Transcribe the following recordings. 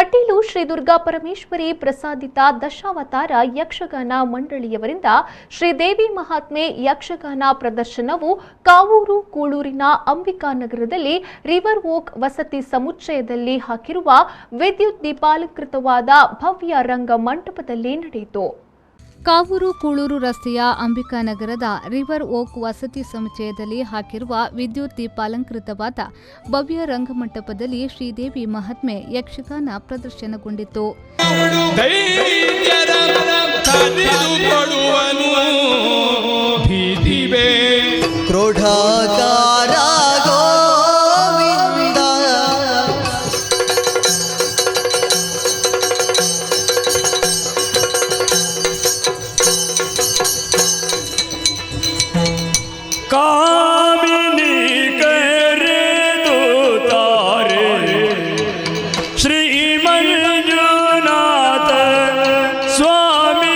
ಕಟೀಲು ಶ್ರೀ ದುರ್ಗಾ ಪರಮೇಶ್ವರಿ ಪ್ರಸಾದಿತ ದಶಾವತಾರ ಯಕ್ಷಗಾನ ಮಂಡಳಿಯವರಿಂದ ಶ್ರೀದೇವಿ ಮಹಾತ್ಮೆ ಯಕ್ಷಗಾನ ಪ್ರದರ್ಶನವು Kavoor ಕೂಳೂರಿನ ಅಂಬಿಕಾನಗರದಲ್ಲಿ river woke ವಸತಿ ಸಮುಚ್ಚಯದಲ್ಲಿ ಹಾಕಿರುವ ವಿದ್ಯುತ್ ದೀಪಾಲಂಕೃತವಾದ ಭವ್ಯ ರಂಗ ಮಂಟಪದಲ್ಲಿ ನಡೆಯಿತು. ಕಾವೂರು ಕೂಳೂರು ರಸ್ತೆಯ ಅಂಬಿಕಾನಗರದ ರಿವರ್ ಓಕ್ ವಸತಿ ಸಮುಚ್ಚಯದಲ್ಲಿ ಹಾಕಿರುವ ವಿದ್ಯುತ್ ದೀಪಾಲಂಕೃತವಾದ ಭವ್ಯ ರಂಗಮಂಟಪದಲ್ಲಿ ಶ್ರೀದೇವಿ ಮಹಾತ್ಮೆ ಯಕ್ಷಗಾನ ಪ್ರದರ್ಶನಗೊಂಡಿತು. कामिनी करे दो तारे श्री मंजुनाथ स्वामी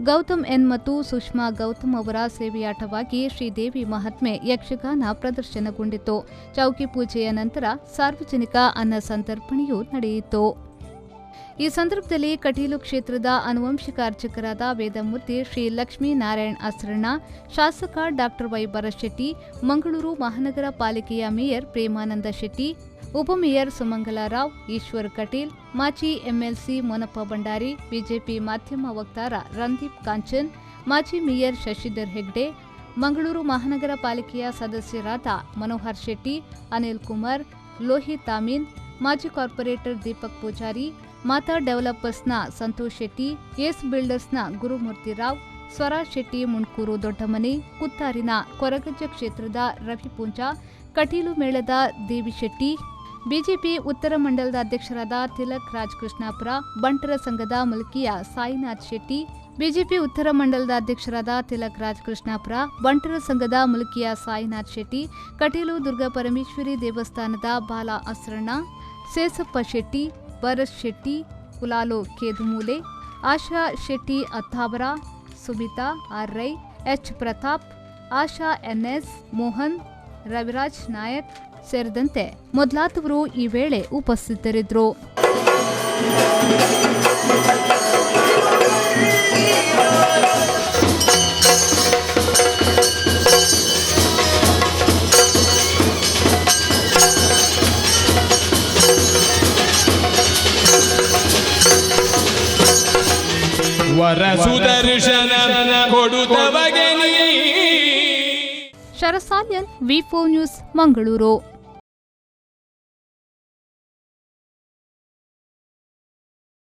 ಗೌತಮ್ ಎನ್ ಮತ್ತು ಸುಷ್ಮಾ ಗೌತಮ್ ಅವರ ಸೇವೆಯಾಟವಾಗಿ ಶ್ರೀದೇವಿ ಮಹಾತ್ಮೆ ಯಕ್ಷಗಾನ ಪ್ರದರ್ಶನಗೊಂಡಿತು. ಚೌಕಿ ಪೂಜೆಯ ನಂತರ ಸಾರ್ವಜನಿಕ ಅನ್ನ ಸಂತರ್ಪಣೆಯೂ ನಡೆಯಿತು. ಈ ಸಂದರ್ಭದಲ್ಲಿ ಕಟೀಲು ಕ್ಷೇತ್ರದ ಆನುವಂಶಿಕ ಅರ್ಚಕರಾದ ವೇದಮೂರ್ತಿ ಶ್ರೀ ಲಕ್ಷ್ಮೀ ನಾರಾಯಣ್ ಅಸ್ರಣ್ಣ, ಶಾಸಕ ಡಾಕ್ಟರ್ ವೈ ಭರತ್, ಮಂಗಳೂರು ಮಹಾನಗರ ಪಾಲಿಕೆಯ ಮೇಯರ್ ಪ್ರೇಮಾನಂದ ಶೆಟ್ಟಿ, ಉಪಮೇಯರ್ ಸುಮಂಗಲಾರಾವ್, ಈಶ್ವರ್ ಕಟೀಲ್, ಮಾಜಿ ಎಂಎಲ್ಸಿ ಮೊನಪ್ಪ ಭಂಡಾರಿ, ಬಿಜೆಪಿ ಮಾಧ್ಯಮ ವಕ್ತಾರ ರಂದೀಪ್ ಕಾಂಚನ್, ಮಾಜಿ ಮೇಯರ್ ಶಶಿಧರ್ ಹೆಗ್ಡೆ, ಮಂಗಳೂರು ಮಹಾನಗರ ಪಾಲಿಕೆಯ ಸದಸ್ಯರಾದ ಮನೋಹರ್ ಶೆಟ್ಟಿ, ಅನಿಲ್ ಕುಮಾರ್, ಲೋಹಿತ್ ತಾಮೀನ್, ಮಾಜಿ ಕಾರ್ಪೊರೇಟರ್ ದೀಪಕ್ ಪೂಜಾರಿ, ಮಾತಾ ಡೆವಲಪರ್ಸ್ನ ಸಂತೋಷ್ ಶೆಟ್ಟಿ, ಎಸ್ ಬಿಲ್ಡರ್ಸ್ನ ಗುರುಮೂರ್ತಿರಾವ್, ಸ್ವರಾಜ್ ಶೆಟ್ಟಿ ಮುಣ್ಕೂರು ದೊಡ್ಡಮನೆ, ಕುತ್ತಾರಿನ ಕೊರಗಜ್ಜ ಕ್ಷೇತ್ರದ ರವಿ ಪೂಂಜಾ, ಕಟೀಲು ಮೇಳದ ದೇವಿಶೆಟ್ಟಿ, ಬಿಜೆಪಿ ಉತ್ತರ ಮಂಡಲದ ಅಧ್ಯಕ್ಷರಾದ ತಿಲಕ್ ರಾಜ್ ಕೃಷ್ಣಾಪುರ, ಬಂಟರ ಸಂಘದ ಮುಲ್ಕಿಯ ಸಾಯಿನಾಥ್ ಶೆಟ್ಟಿ, ಬಿಜೆಪಿ ಉತ್ತರ ಮಂಡಲದ ಅಧ್ಯಕ್ಷರಾದ ತಿಲಕ್ ರಾಜ್ ಕೃಷ್ಣಾಪುರ, ಬಂಟರ ಸಂಘದ ಮುಲ್ಕಿಯ ಸಾಯಿನಾಥ್ ಶೆಟ್ಟಿ, ಕಟೀಲು ದುರ್ಗಾ ಪರಮೇಶ್ವರಿ ದೇವಸ್ಥಾನದ ಬಾಲ ಅಸ್ರಣ್ಣ, ಸೇಸಪ್ಪ ಶೆಟ್ಟಿ, ಭರತ್ ಶೆಟ್ಟಿ, ಕುಲಾಲು ಕೇದುಮೂಲೆ, ಆಶಾ ಶೆಟ್ಟಿ ಅತ್ತಾವರ, ಸುಮಿತಾ ಆರ್ ರೈ, ಎಚ್ ಪ್ರತಾಪ್, ಆಶಾ ಎನ್ಎಸ್, ಮೋಹನ್, ರವಿರಾಜ್ ನಾಯಕ್ ಸೇರಿದಂತೆ ಮೊದಲಾದವರು ಈ ವೇಳೆ ಉಪಸ್ಥಿತರಿದ್ದರು. ವರಸುದರ್ಶನ ಕೊಡುತ್ತವಗೆ ಶರಸಾಲ್ಯನ್, ವಿ4 ನ್ಯೂಸ್, ಮಂಗಳೂರು.